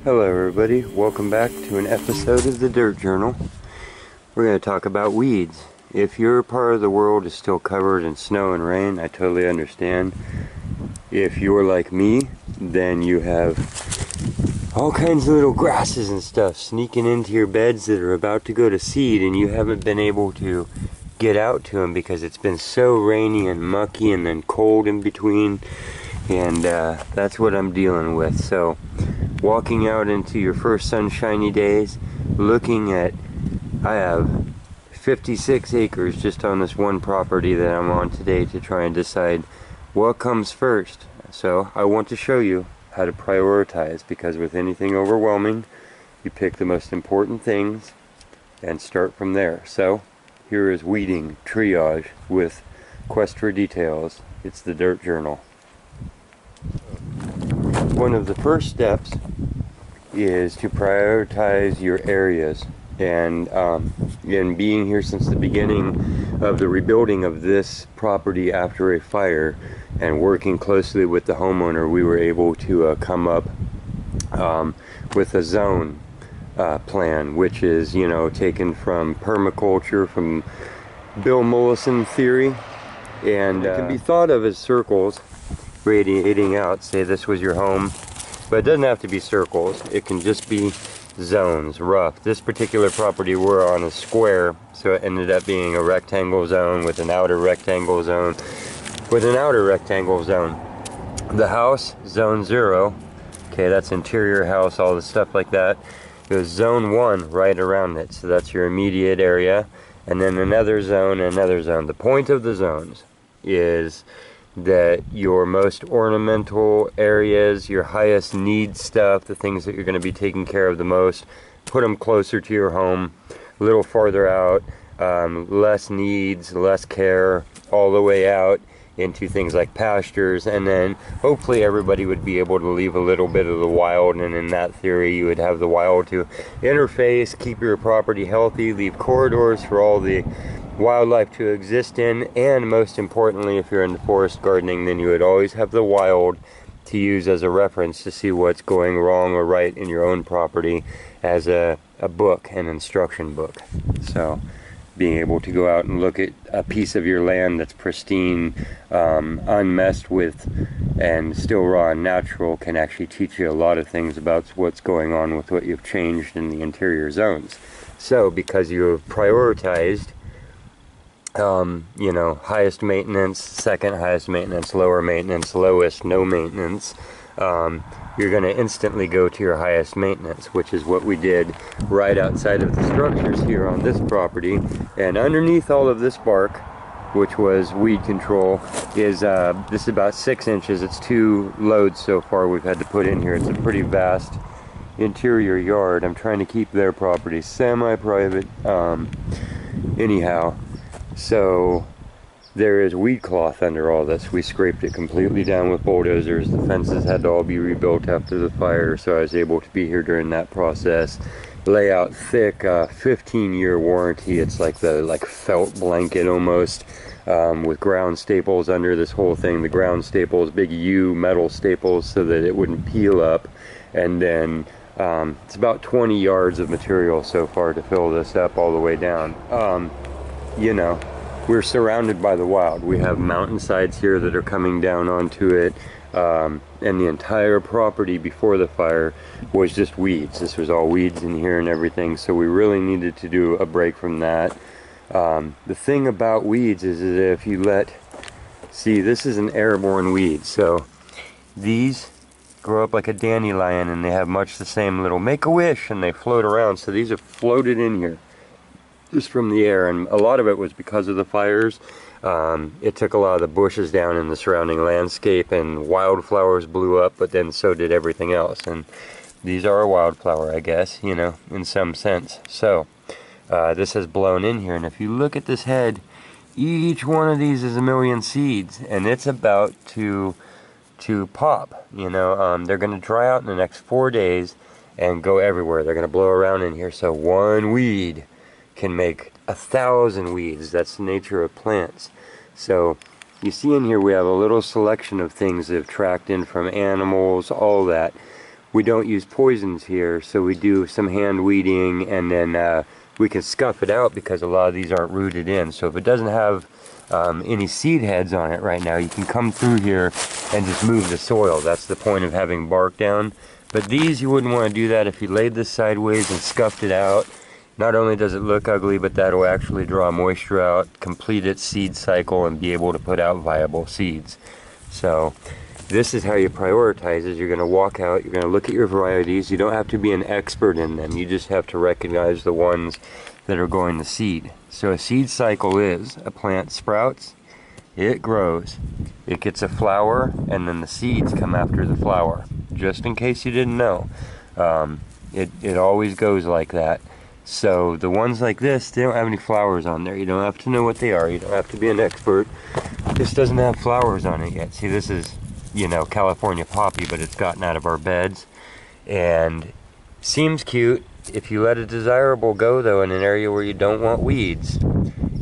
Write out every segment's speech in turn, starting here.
Hello everybody, welcome back to an episode of the Dirt Journal. We're going to talk about weeds. If your part of the world is still covered in snow and rain, I totally understand. If you're like me, then you have all kinds of little grasses and stuff sneaking into your beds that are about to go to seed, and you haven't been able to get out to them because it's been so rainy and mucky and then cold in between, and that's what I'm dealing with. So walking out into your first sunshiny days, looking at, I have 56 acres just on this one property that I'm on today to try and decide what comes first. So I want to show you how to prioritize, because with anything overwhelming, you pick the most important things and start from there. So here is weeding triage with Quest for Details. It's the Dirt Journal. One of the first steps is to prioritize your areas, and in being here since the beginning of the rebuilding of this property after a fire and working closely with the homeowner, we were able to come up with a zone plan, which is, you know, taken from permaculture, from Bill Mollison theory, and it can be thought of as circles radiating out. Say this was your home, but it doesn't have to be circles. It can just be zones, rough. This particular property we're on a square, so it ended up being a rectangle zone with an outer rectangle zone with an outer rectangle zone. The house, zone 0, okay, that's interior house, all the stuff like that. There's zone 1 right around it, so that's your immediate area, and then another zone, another zone. The point of the zones is that your most ornamental areas, your highest need stuff, the things that you're going to be taking care of the most, put them closer to your home, a little farther out, less needs, less care, all the way out into things like pastures, and then hopefully everybody would be able to leave a little bit of the wild, and in that theory you would have the wild to interface, keep your property healthy, leave corridors for all the wildlife to exist in, and most importantly, if you're into forest gardening, then you would always have the wild to use as a reference to see what's going wrong or right in your own property as a book, an instruction book. So being able to go out and look at a piece of your land that's pristine, unmessed with, and still raw and natural can actually teach you a lot of things about what's going on with what you've changed in the interior zones. So because you have prioritized you know, highest maintenance, second highest maintenance, lower maintenance, lowest, no maintenance, you're going to instantly go to your highest maintenance, which is what we did right outside of the structures here on this property. And underneath all of this bark, which was weed control, is this is about 6 inches. It's 2 loads so far we've had to put in here. It's a pretty vast interior yard. I'm trying to keep their property semi-private. Anyhow, so there is weed cloth under all this. We scraped it completely down with bulldozers. The fences had to all be rebuilt after the fire, so I was able to be here during that process. Lay out thick 15-year warranty. It's like the felt blanket almost, with ground staples under this whole thing. The ground staples, big U metal staples, so that it wouldn't peel up. And then it's about 20 yards of material so far to fill this up all the way down. You know, we're surrounded by the wild. We have mountainsides here that are coming down onto it, and the entire property before the fire was just weeds. This was all weeds in here and everything, so we really needed to do a break from that. The thing about weeds is that if you see, this is an airborne weed, so these grow up like a dandelion, and they have much the same little make-a-wish, and they float around. So these have floated in here just from the air, and a lot of it was because of the fires. It took a lot of the bushes down in the surrounding landscape, and wildflowers blew up, but then so did everything else. And these are a wildflower, I guess, you know, in some sense. So this has blown in here, and if you look at this head, each one of these is a million seeds, and it's about to pop. You know, they're going to dry out in the next 4 days and go everywhere. They're going to blow around in here, so one weed can make 1,000 weeds. That's the nature of plants. So you see in here we have a little selection of things that have tracked in from animals, all that. We don't use poisons here, so we do some hand weeding, and then we can scuff it out because a lot of these aren't rooted in. So if it doesn't have any seed heads on it right now, you can come through here and just move the soil. That's the point of having bark down. But these, you wouldn't want to do that if you laid this sideways and scuffed it out. Not only does it look ugly, but that'll actually draw moisture out, complete its seed cycle, and be able to put out viable seeds. So this is how you prioritize. Is you're going to walk out, you're going to look at your varieties. You don't have to be an expert in them. You just have to recognize the ones that are going to seed. So a seed cycle is a plant sprouts, it grows, it gets a flower, and then the seeds come after the flower. Just in case you didn't know, it always goes like that. So the ones like this, they don't have any flowers on there. You don't have to know what they are. You don't have to be an expert. This doesn't have flowers on it yet. See, this is, you know, California poppy, but it's gotten out of our beds and seems cute. If you let a desirable go, though, in an area where you don't want weeds,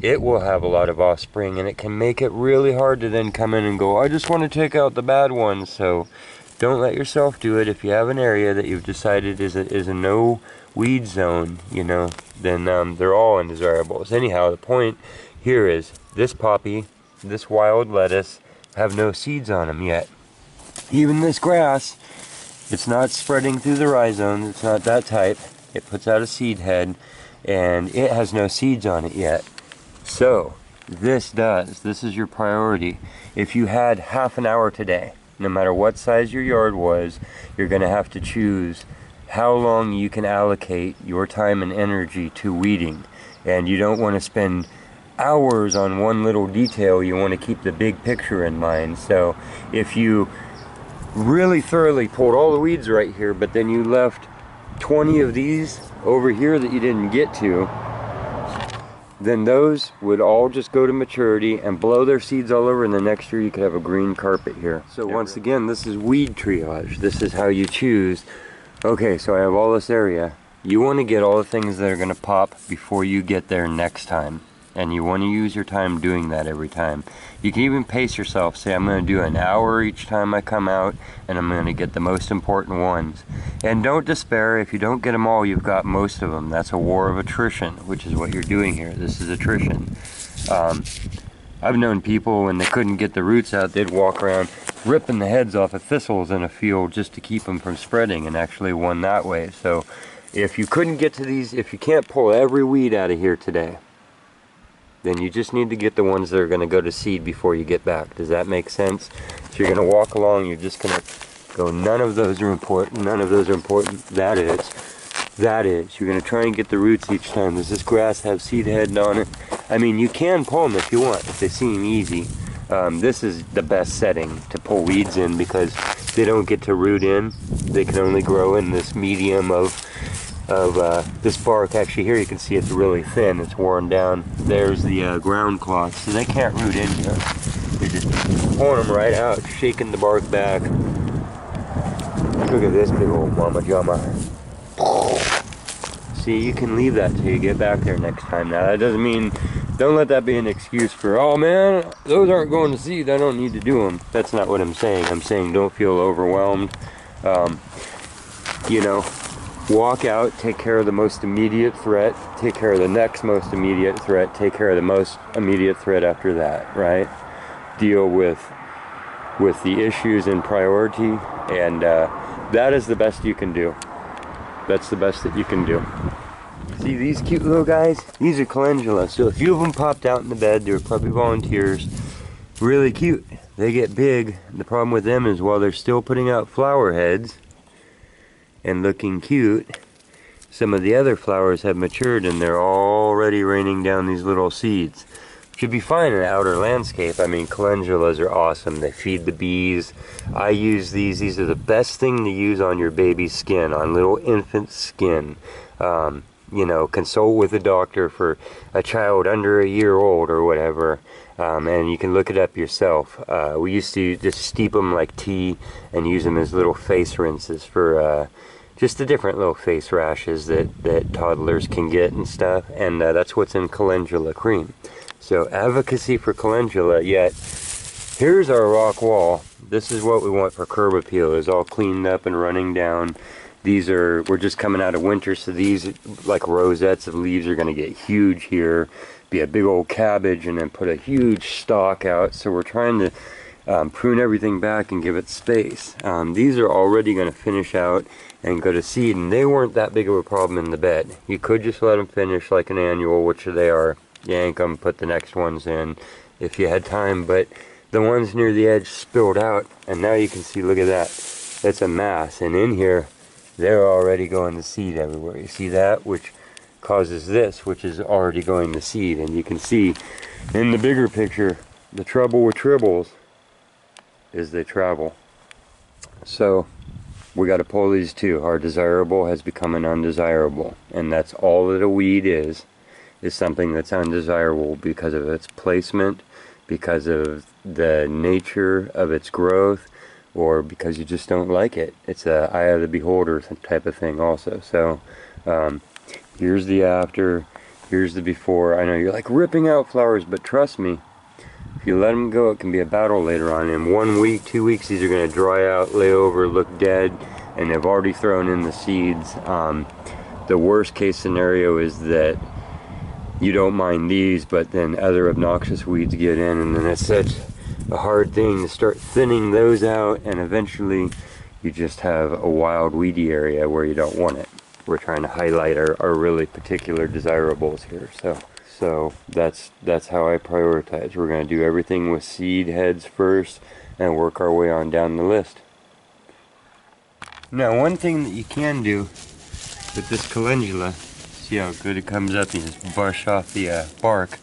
it will have a lot of offspring, and it can make it really hard to then come in and go, I just want to take out the bad ones. So don't let yourself do it. If you have an area that you've decided is a no weed zone, you know, then they're all undesirables. Anyhow, the point here is this poppy, this wild lettuce have no seeds on them yet. Even this grass, it's not spreading through the rhizomes. It's not that type. It puts out a seed head, and it has no seeds on it yet. So this does. This is your priority. If you had half an hour today, no matter what size your yard was, you're going to have to choose how long you can allocate your time and energy to weeding. And you don't want to spend hours on one little detail. You want to keep the big picture in mind. So if you really thoroughly pulled all the weeds right here, but then you left 20 of these over here that you didn't get to, then those would all just go to maturity and blow their seeds all over, and the next year you could have a green carpet here. So once again, this is weed triage. This is how you choose. Okay, so I have all this area. You want to get all the things that are going to pop before you get there next time. And you want to use your time doing that every time. You can even pace yourself. Say, I'm going to do an hour each time I come out, and I'm going to get the most important ones. And don't despair. If you don't get them all, you've got most of them. That's a war of attrition, which is what you're doing here. This is attrition. I've known people, when they couldn't get the roots out, they'd walk around ripping the heads off of thistles in a field just to keep them from spreading, and actually won that way. So if you couldn't get to these, if you can't pull every weed out of here today, then you just need to get the ones that are going to go to seed before you get back. Does that make sense? So you're going to walk along, you're just going to go, none of those are important, none of those are important, that is. You're going to try and get the roots each time. Does this grass have seed head on it? I mean, you can pull them if you want, if they seem easy. This is the best setting to pull weeds in because they don't get to root in. They can only grow in this medium of this bark. Actually, here you can see it's really thin, it's worn down. There's the ground cloth, so they can't root in here. You're just pulling them right out, shaking the bark back. Look at this big old mama jama. See, you can leave that till you get back there next time. Now, that doesn't mean, don't let that be an excuse for, oh man, those aren't going to seed, I don't need to do them. That's not what I'm saying. I'm saying don't feel overwhelmed. You know, walk out, take care of the most immediate threat, take care of the next most immediate threat, take care of the most immediate threat after that, right? Deal with the issues in priority, and that is the best you can do. That's the best that you can do. See these cute little guys? These are calendula. So a few of them popped out in the bed. They were puppy volunteers. Really cute. They get big. The problem with them is while they're still putting out flower heads and looking cute, some of the other flowers have matured and they're already raining down these little seeds. should be fine in outer landscape. I mean, calendulas are awesome. They feed the bees. I use these. These are the best thing to use on your baby's skin, on little infant skin. You know, consult with a doctor for a child under a year old or whatever, and you can look it up yourself. We used to just steep them like tea and use them as little face rinses for just the different little face rashes that toddlers can get and stuff, and that's what's in calendula cream. So advocacy for calendula. Yet here's our rock wall. This is what we want for curb appeal, is all cleaned up and running down. We're just coming out of winter, so these, like rosettes of leaves, are going to get huge here, be a big old cabbage, and then put a huge stalk out. So we're trying to prune everything back and give it space. These are already going to finish out and go to seed, and they weren't that big of a problem in the bed. You could just let them finish like an annual, which they are. Yank them, put the next ones in if you had time, but the ones near the edge spilled out, and now you can see, look at that. It's a mass, and in here, they're already going to seed everywhere. You see that, which causes this, which is already going to seed. And you can see in the bigger picture, the trouble with tribbles is they travel. So we got to pull these too. Our desirable has become an undesirable, and that's all that a weed is something that's undesirable because of its placement, because of the nature of its growth, or because you just don't like it. It's a eye of the beholder type of thing also. So here's the after, here's the before. I know you're like ripping out flowers, but trust me, if you let them go, it can be a battle later on. In 1 week, 2 weeks, these are going to dry out, lay over, look dead, and they've already thrown in the seeds. The worst case scenario is that you don't mind these, but then other obnoxious weeds get in, and then it's such a hard thing to start thinning those out, and eventually you just have a wild weedy area where you don't want it. We're trying to highlight our really particular desirables here. So that's how I prioritize. We're going to do everything with seed heads first and work our way on down the list. Now, one thing that you can do with this calendula, see how good it comes up, you just brush off the bark,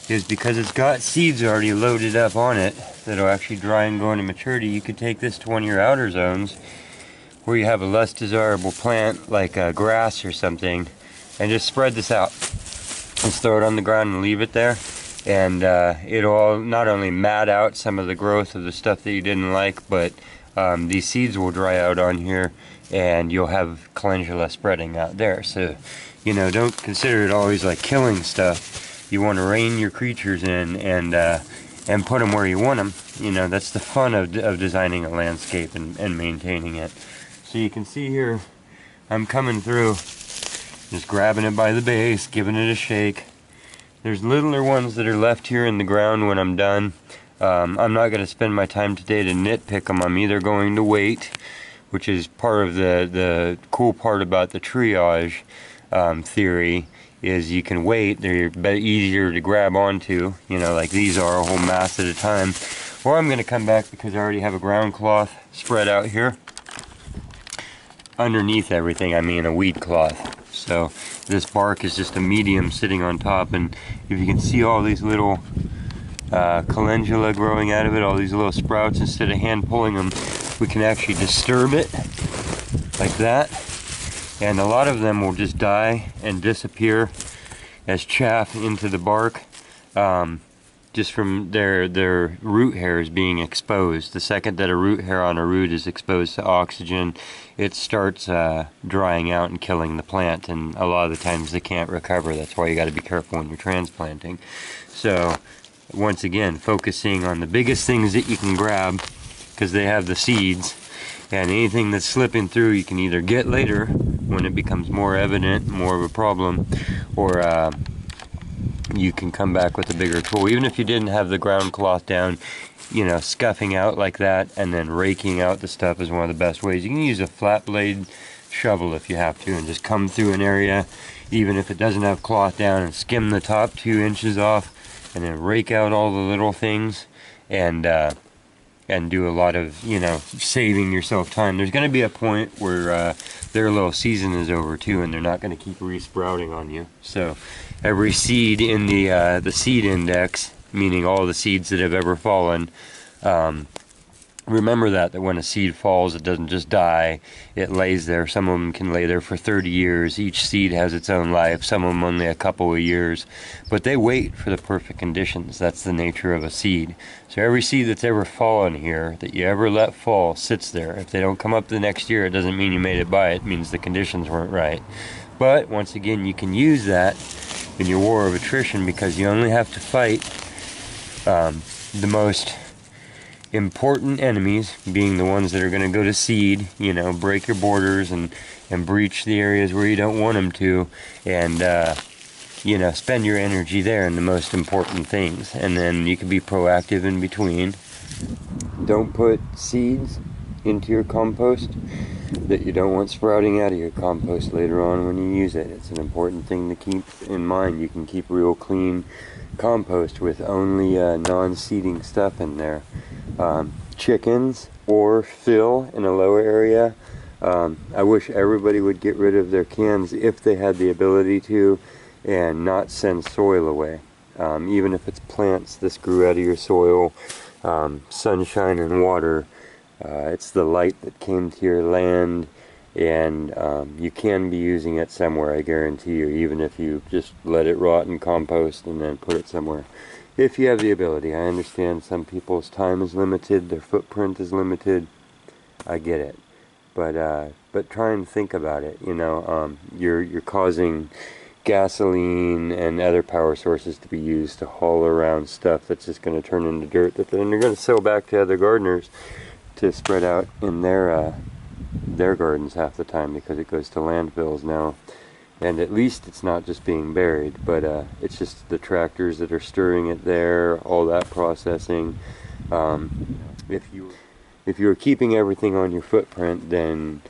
is because it's got seeds already loaded up on it that'll actually dry and go into maturity. You could take this to one of your outer zones where you have a less desirable plant like grass or something, and just spread this out. Just throw it on the ground and leave it there, and it'll not only mat out some of the growth of the stuff that you didn't like, but these seeds will dry out on here, and you'll have calendula spreading out there. So, you know, don't consider it always like killing stuff. You want to rein your creatures in and put them where you want them. You know, that's the fun of designing a landscape and maintaining it. So you can see here, I'm coming through, just grabbing it by the base, giving it a shake. There's littler ones that are left here in the ground when I'm done. I'm not going to spend my time today to nitpick them. I'm either going to wait, which is part of the cool part about the triage theory, is you can wait. They're easier to grab onto, you know, like these are, a whole mass at a time. Or I'm going to come back because I already have a ground cloth spread out here. Underneath everything, I mean a weed cloth. So this bark is just a medium sitting on top, and if you can see all these little calendula growing out of it, all these little sprouts, instead of hand pulling them, we can actually disturb it like that. And a lot of them will just die and disappear as chaff into the bark, just from their root hairs being exposed. The second that a root hair on a root is exposed to oxygen, it starts drying out and killing the plant, and a lot of the times they can't recover. That's why you got to be careful when you're transplanting. So once again, focusing on the biggest things that you can grab, because they have the seeds, and anything that's slipping through you can either get later when it becomes more evident, more of a problem, or you can come back with a bigger tool. Even if you didn't have the ground cloth down, you know, scuffing out like that and then raking out the stuff is one of the best ways. You can use a flat blade shovel if you have to, and just come through an area, even if it doesn't have cloth down, and skim the top 2 inches off, and then rake out all the little things, and do a lot of, you know, saving yourself time. There's going to be a point where their little season is over too, and they're not going to keep re-sprouting on you. So every seed in the seed index, meaning all the seeds that have ever fallen. Remember that when a seed falls, it doesn't just die, it lays there. Some of them can lay there for 30 years. Each seed has its own life, some of them only a couple of years. But they wait for the perfect conditions. That's the nature of a seed. So every seed that's ever fallen here, that you ever let fall, sits there. If they don't come up the next year, it doesn't mean you made it by. It means the conditions weren't right. But once again, you can use that in your war of attrition, because you only have to fight the most important enemies, being the ones that are going to go to seed, break your borders and breach the areas where you don't want them to, and spend your energy there in the most important things, and then you can be proactive in between. Don't put seeds into your compost that you don't want sprouting out of your compost later on when you use it. It's an important thing to keep in mind. You can keep real clean compost with only non-seeding stuff in there. Chickens or fill in a lower area. I wish everybody would get rid of their cans if they had the ability to, and not send soil away. Even if it's plants this grew out of your soil, sunshine and water, it's the light that came to your land, and you can be using it somewhere, I guarantee you, even if you just let it rot in compost and then put it somewhere. If you have the ability. I understand some people's time is limited, their footprint is limited. I get it. But try and think about it. You're causing gasoline and other power sources to be used to haul around stuff that's just going to turn into dirt that then they're going to sell back to other gardeners to spread out in their gardens half the time, because it goes to landfills now. And at least it's not just being buried, but it's just the tractors that are stirring it there, all that processing. If you were keeping everything on your footprint, then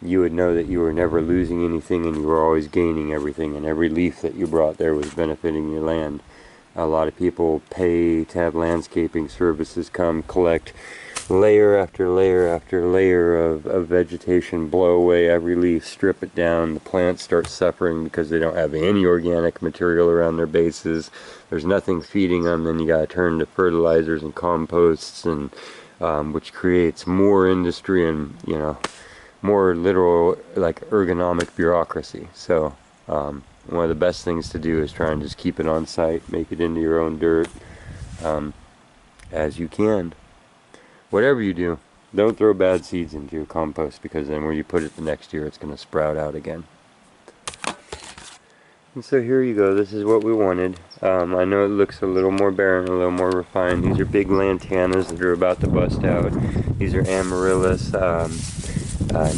you would know that you were never losing anything and you were always gaining everything, and every leaf that you brought there was benefiting your land. A lot of people pay to have landscaping services come collect layer after layer after layer of vegetation, blow away every leaf, strip it down. The plants start suffering because they don't have any organic material around their bases. There's nothing feeding them. Then you got to turn to fertilizers and composts, and which creates more industry and more literal ergonomic bureaucracy. So one of the best things to do is try and just keep it on site, make it into your own dirt as you can. Whatever you do, don't throw bad seeds into your compost, because then where you put it the next year, it's going to sprout out again. And so here you go. This is what we wanted. I know it looks a little more barren, a little more refined. These are big lantanas that are about to bust out. These are amaryllis.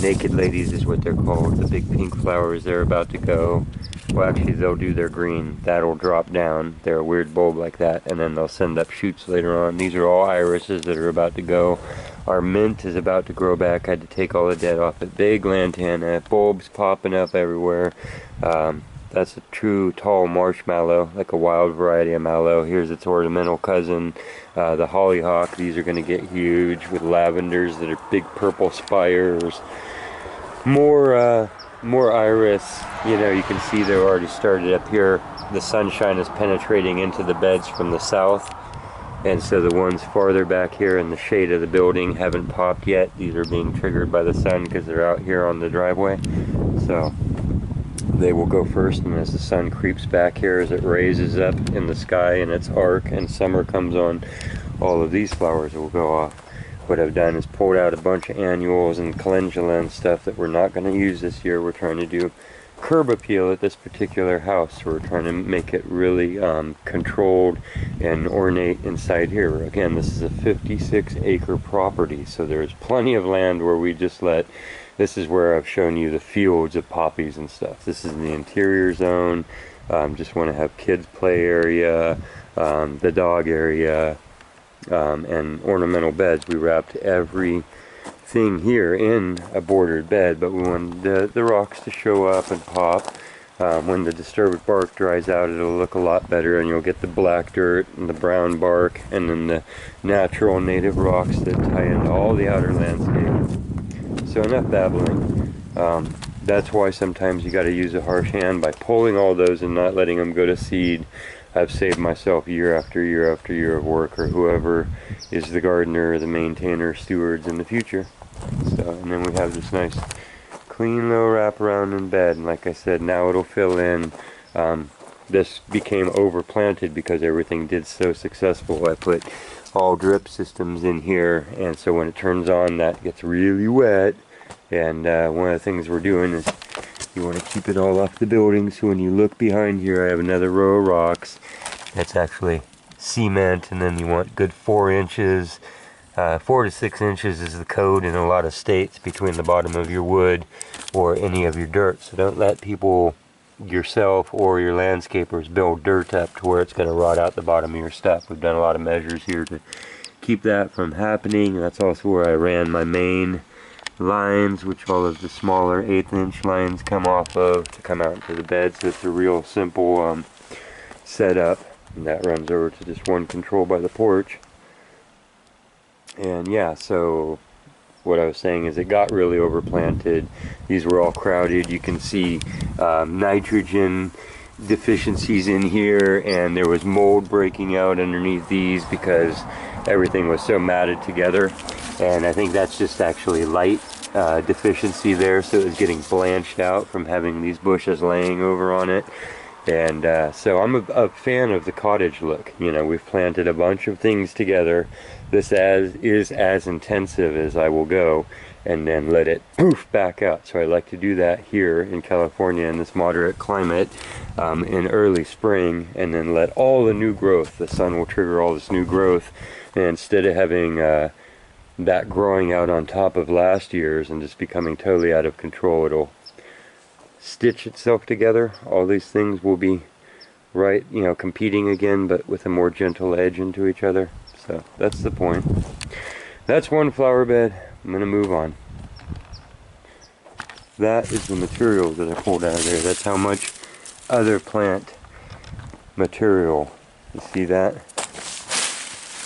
Naked ladies is what they're called. The big pink flowers, they're about to go. Well, actually, they'll do their green. That'll drop down. They're a weird bulb like that, and then they'll send up shoots later on. These are all irises that are about to go. Our mint is about to grow back. I had to take all the dead off it. Big lantana, bulbs popping up everywhere. That's a true tall marshmallow, like a wild variety of mallow. Here's its ornamental cousin, the hollyhock. These are going to get huge with lavenders that are big purple spires. More iris. You can see they're already started up here. The sunshine is penetrating into the beds from the south, and so the ones farther back here in the shade of the building haven't popped yet. These are being triggered by the sun because they're out here on the driveway. So they will go first, and as the sun creeps back here, as it raises up in the sky in its arc and summer comes on, all of these flowers will go off. What I've done is pulled out a bunch of annuals and calendula and stuff that we're not going to use this year. We're trying to do curb appeal at this particular house. So we're trying to make it really controlled and ornate inside here. Again, this is a 56-acre property, so there's plenty of land where we just let. This is where I've shown you the fields of poppies and stuff. This is in the interior zone. Just want to have kids play area, the dog area, and ornamental beds. We wrapped everything here in a bordered bed, but we wanted the rocks to show up and pop. When the disturbed bark dries out, it'll look a lot better, and you'll get the black dirt and the brown bark, and then the natural native rocks that tie into all the outer landscape. So enough babbling. that's why sometimes you got to use a harsh hand. By pulling all those and not letting them go to seed, I've saved myself year after year after year of work, or whoever is the gardener, the maintainer, stewards in the future. So, and then we have this nice clean little wraparound in bed, and like I said, now it'll fill in. This became overplanted because everything did so successful. I put all drip systems in here, and so when it turns on, that gets really wet. And one of the things we're doing is you want to keep it all off the building, so when you look behind here, I have another row of rocks. That's actually cement, and then you want good 4 inches. 4 to 6 inches is the code in a lot of states between the bottom of your wood or any of your dirt. So don't let people, yourself or your landscapers, build dirt up to where it's going to rot out the bottom of your stuff. We've done a lot of measures here to keep that from happening. That's also where I ran my main lines, which all of the smaller 1/8 inch lines come off of to come out into the bed. So it's a real simple setup, and that runs over to just one control by the porch. And yeah, so what I was saying is it got really overplanted. These were all crowded. You can see nitrogen deficiencies in here, and there was mold breaking out underneath these because everything was so matted together. And I think that's just actually light deficiency there, so it was getting blanched out from having these bushes laying over on it. And so I'm a fan of the cottage look. You know, we've planted a bunch of things together. This is as intensive as I will go, and then let it poof back out. So I like to do that here in California in this moderate climate in early spring, and then let all the new growth, the sun will trigger all this new growth, and instead of having that growing out on top of last year's and just becoming totally out of control, it'll stitch itself together. All these things will be right, you know, competing again, but with a more gentle edge into each other. So that's the point. That's one flower bed. I'm gonna move on. That is the material that I pulled out of there. That's how much other plant material, you see that,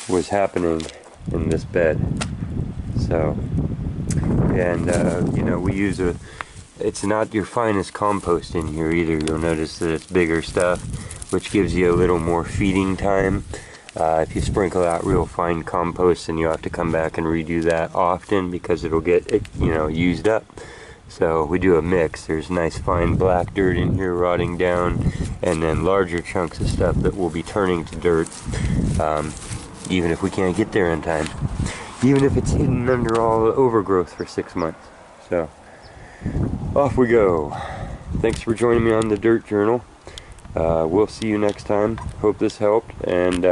was happening in this bed. So, and you know, we use it's not your finest compost in here either. You'll notice that it's bigger stuff, which gives you a little more feeding time. If you sprinkle out real fine compost, then you have to come back and redo that often because it'll get, you know, used up. So we do a mix. There's nice fine black dirt in here rotting down, and then larger chunks of stuff that will be turning to dirt, even if we can't get there in time. Even if it's hidden under all the overgrowth for 6 months. So off we go. Thanks for joining me on the Dirt Journal. We'll see you next time. Hope this helped, and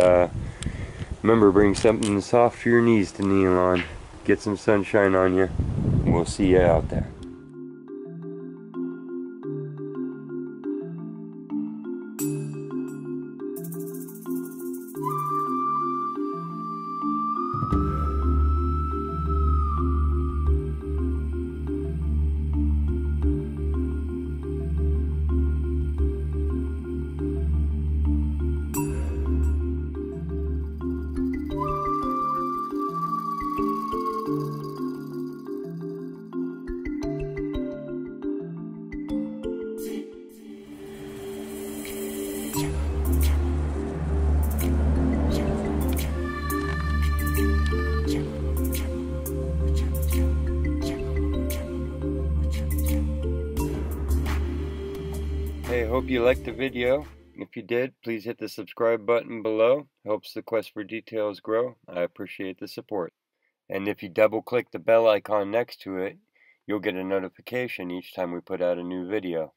remember, bring something soft for your knees to kneel on. Get some sunshine on you. We'll see you out there. Hey, hope you liked the video. If you did, please hit the subscribe button below. Helps the quest for details grow. I appreciate the support. And if you double click the bell icon next to it, you'll get a notification each time we put out a new video.